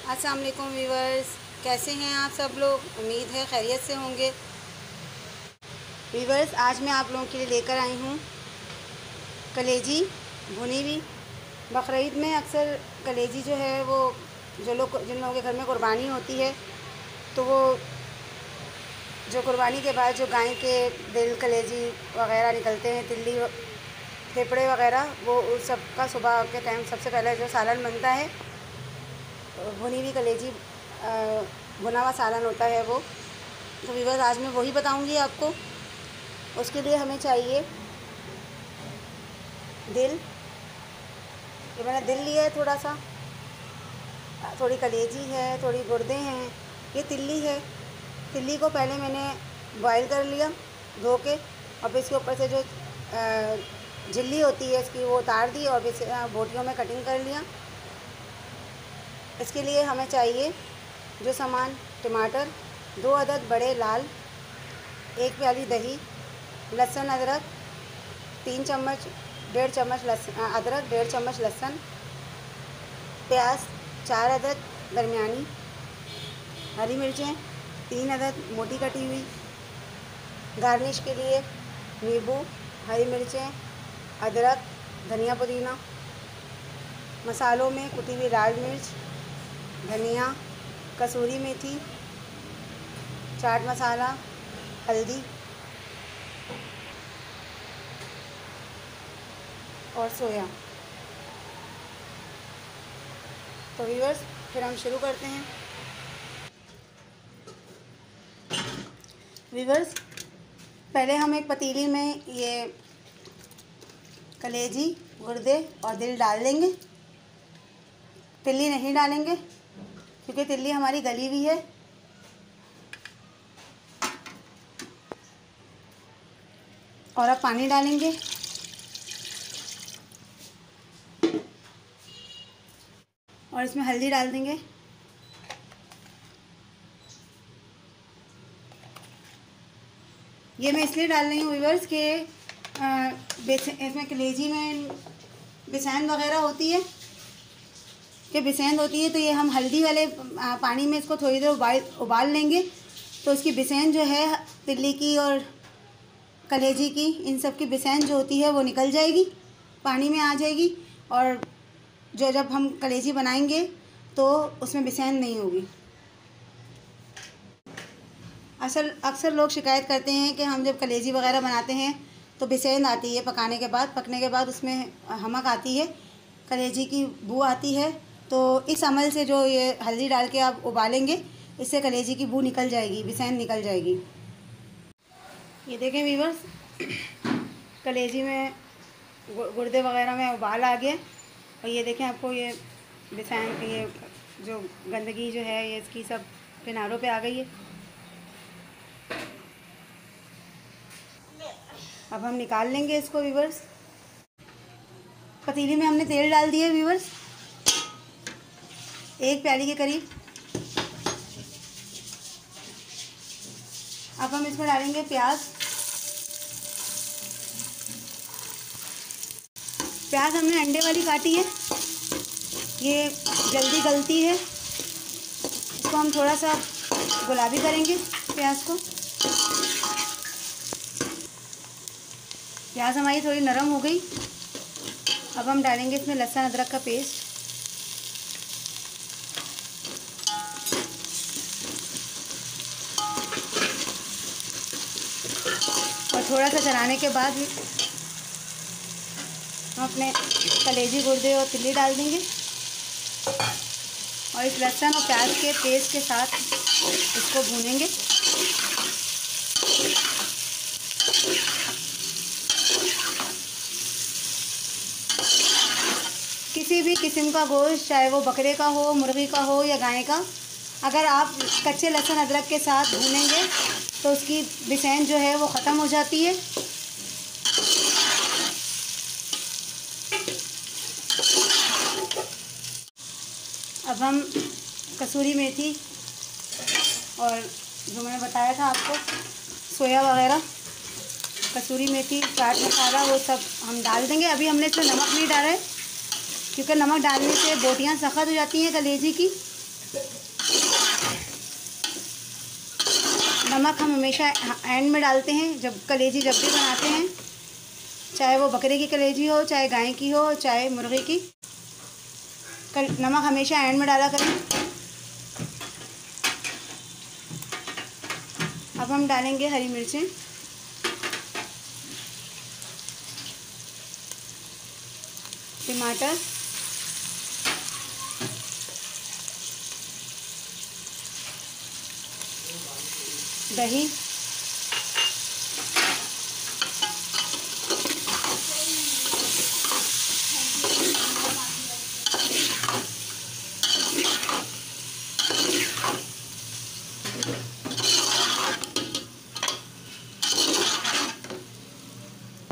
अस्सलाम वालेकुम व्यूवर्स, कैसे हैं आप सब लोग। उम्मीद है खैरियत से होंगे। व्यूवर्स, आज मैं आप लोगों के लिए लेकर आई हूँ कलेजी भुनी हुई। बकरीद में अक्सर कलेजी जो है वो जिन लोगों के घर में कुर्बानी होती है तो वो जो कुर्बानी के बाद जो गाय के दिल कलेजी वग़ैरह निकलते हैं, तिल्ली फेफड़े वग़ैरह, वो उस सब का सुबह के टाइम सबसे पहले जो सालन बनता है भुनी हुई कलेजी, भुना हुआ सालन होता है वो। तो व्यूअर्स, आज मैं वही बताऊंगी आपको। उसके लिए हमें चाहिए दिल। ये मैंने दिल लिया है थोड़ा सा, थोड़ी कलेजी है, थोड़ी गुर्दे हैं, ये तिल्ली है। तिल्ली को पहले मैंने बॉयल कर लिया धो के, और फिर इसके ऊपर से जो झिल्ली होती है इसकी वो उतार दी और फिर बोटियों में कटिंग कर लिया। इसके लिए हमें चाहिए जो सामान: टमाटर 2 अदद बड़े लाल, 1 प्याली दही, लहसुन अदरक 3 चम्मच, 1.5 चम्मच अदरक, 1.5 चम्मच लहसुन, प्याज 4 अदद दरमियानी, हरी मिर्चें 3 अदद मोटी कटी हुई, गार्निश के लिए नींबू, हरी मिर्चें, अदरक, धनिया पुदीना। मसालों में कुटी हुई लाल मिर्च, धनिया, कसूरी मेथी, चाट मसाला, हल्दी और सोया। तो व्यूअर्स, फिर हम शुरू करते हैं। व्यूअर्स, पहले हम एक पतीली में ये कलेजी, गुर्दे और दिल डाल देंगे। तिल्ली नहीं डालेंगे क्योंकि तिल्ली हमारी गली हुई है। और अब पानी डालेंगे। और इसमें हल्दी डाल देंगे। ये मैं इसलिए डाल रही हूँ व्यूअर्स कि इसमें कलेजी में बिसेंध वगैरह होती है, कि बिसेंध होती है, तो ये हम हल्दी वाले पानी में इसको थोड़ी देर उबाल लेंगे तो इसकी बिसेंध जो है तिल्ली की और कलेजी की, इन सब की बिसेंध जो होती है वो निकल जाएगी, पानी में आ जाएगी। और जब हम कलेजी बनाएंगे तो उसमें बिसेंध नहीं होगी। अक्सर लोग शिकायत करते हैं कि हम जब कलेजी वगैरह बनाते हैं तो बिसेंध आती है पकने के बाद उसमें हमक आती है, कलेजी की बू आती है। तो इस अमल से जो ये हल्दी डाल के आप उबालेंगे, इससे कलेजी की बू निकल जाएगी, बिसेंध निकल जाएगी। ये देखें व्यूअर्स, कलेजी में गुर्दे वगैरह में उबाल आ गया। और ये देखें, आपको ये बिसेंध, ये जो गंदगी जो है ये इसकी सब किनारों पे आ गई है। अब हम निकाल लेंगे इसको व्यूअर्स। पतीली में हमने तेल डाल दिया व्यूअर्स, 1 प्याली के करीब। अब हम इसमें डालेंगे प्याज। प्याज हमने अंडे वाली काटी है, ये जल्दी गलती है। इसको हम थोड़ा सा गुलाबी करेंगे प्याज को। प्याज हमारी थोड़ी नरम हो गई। अब हम डालेंगे इसमें लहसुन अदरक का पेस्ट। और थोड़ा सा चलाने के बाद हम अपने कलेजी, गुर्दे और तिल्ली डाल देंगे। और इस लहसुन और प्याज के पेस्ट के साथ इसको भूनेंगे। किसी भी किस्म का गोश्त, चाहे वो बकरे का हो, मुर्गी का हो या गाय का, अगर आप कच्चे लहसुन अदरक के साथ भूनेंगे तो उसकी बिसेंध जो है वो ख़त्म हो जाती है। अब हम कसूरी मेथी और जो मैंने बताया था आपको, सोया वगैरह, कसूरी मेथी, चाट मसाला, वो सब हम डाल देंगे। अभी हमने इसमें नमक नहीं डाला है क्योंकि नमक डालने से बोटियाँ सख्त हो जाती हैं कलेजी की। नमक हम हमेशा एंड में डालते हैं जब कलेजी जब भी बनाते हैं, चाहे वो बकरे की कलेजी हो, चाहे गाय की हो, चाहे मुर्गे की। नमक हमेशा एंड में डाला करें। अब हम डालेंगे हरी मिर्चें, टमाटर, दही,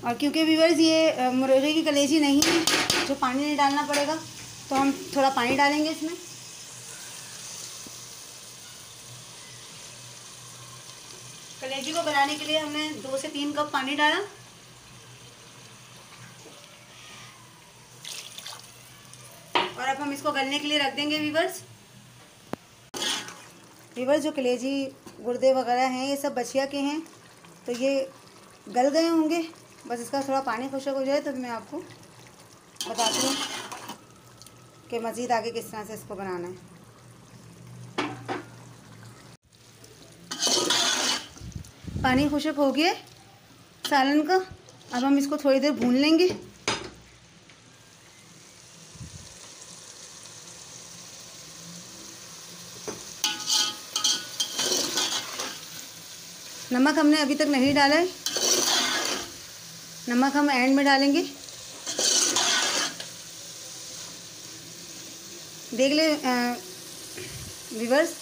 और क्योंकि व्यूअर्स ये मुर्गे की कलेजी नहीं है जो पानी नहीं डालना पड़ेगा, तो हम थोड़ा पानी डालेंगे इसमें। कलेजी को गलाने के लिए हमने 2 से 3 कप पानी डाला। और अब हम इसको गलने के लिए रख देंगे व्यूअर्स। जो कलेजी गुर्दे वगैरह हैं ये सब बछिया के हैं, तो ये गल गए होंगे। बस इसका थोड़ा पानी खुश्क हो जाए तो मैं आपको बताती हूँ कि मज़ीद आगे किस तरह से इसको बनाना है। पानी खुश्क हो गया सालन का। अब हम इसको थोड़ी देर भून लेंगे। नमक हमने अभी तक नहीं डाला है, नमक हम एंड में डालेंगे। देख ले व्यूअर्स,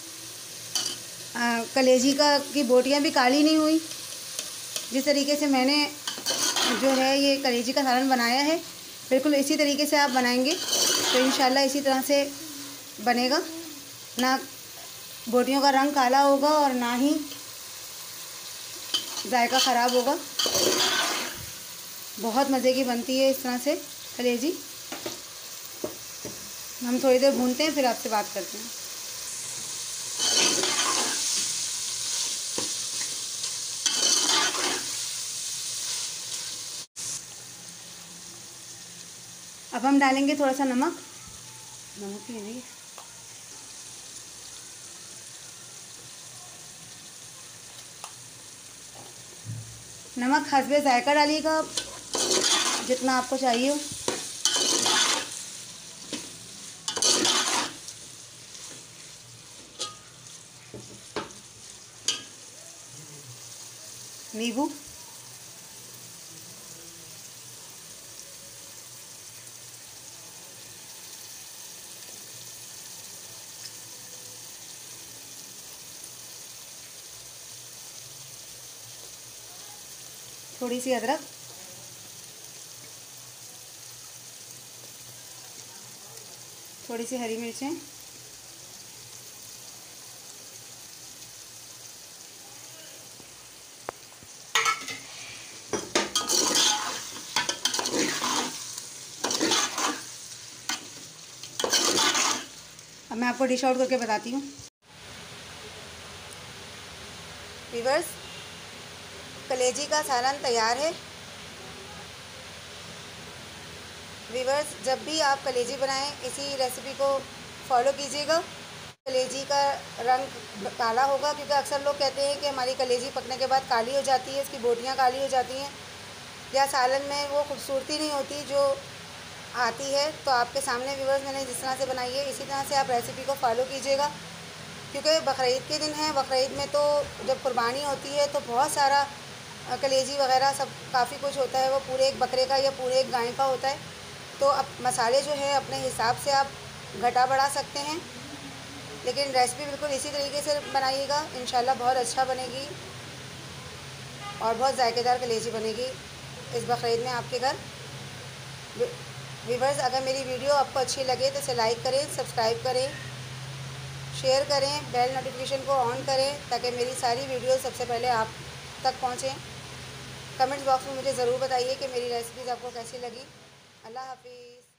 कलेजी की बोटियां भी काली नहीं हुई। जिस तरीके से मैंने जो है ये कलेजी का सालन बनाया है, बिल्कुल इसी तरीके से आप बनाएंगे तो इंशाल्लाह इसी तरह से बनेगा। ना बोटियों का रंग काला होगा और ना ही जायका ख़राब होगा। बहुत मज़े की बनती है इस तरह से कलेजी। हम थोड़ी देर भूनते हैं, फिर आपसे बात करते हैं। अब हम डालेंगे थोड़ा सा नमक ही नहीं, नमक हस्बे जायका डालिएगा जितना आपको चाहिए हो। नींबू, थोड़ी सी अदरक, थोड़ी सी हरी मिर्चें, अब मैं आपको डिश आउट करके बताती हूँ। व्यूअर्स, कलेजी का सालन तैयार है। व्यूअर्स, जब भी आप कलेजी बनाएं इसी रेसिपी को फॉलो कीजिएगा। कलेजी का रंग काला होगा, क्योंकि अक्सर लोग कहते हैं कि हमारी कलेजी पकने के बाद काली हो जाती है, इसकी बोटियां काली हो जाती हैं या सालन में वो खूबसूरती नहीं होती जो आती है। तो आपके सामने व्यूअर्स मैंने जिस तरह से बनाई है इसी तरह से आप रेसिपी को फॉलो कीजिएगा। क्योंकि बकरीद के दिन है, बकरीद में तो जब कुर्बानी होती है तो बहुत सारा कलेजी वगैरह सब काफ़ी कुछ होता है, वो पूरे एक बकरे का या पूरे एक गाय का होता है। तो अब मसाले जो है अपने हिसाब से आप घटा बढ़ा सकते हैं, लेकिन रेसिपी बिल्कुल इसी तरीके से बनाइएगा। इंशाल्लाह बहुत अच्छा बनेगी और बहुत जायकेदार कलेजी बनेगी इस बकरीद में आपके घर। व्यूअर्स, अगर मेरी वीडियो आपको अच्छी लगे तो इसे लाइक करें, सब्सक्राइब करें, शेयर करें, बेल नोटिफिकेशन को ऑन करें ताकि मेरी सारी वीडियो सबसे पहले आप तक पहुँचें। कमेंट्स बॉक्स में मुझे ज़रूर बताइए कि मेरी रेसिपीज़ आपको कैसी लगी। अल्लाह हाफिज़।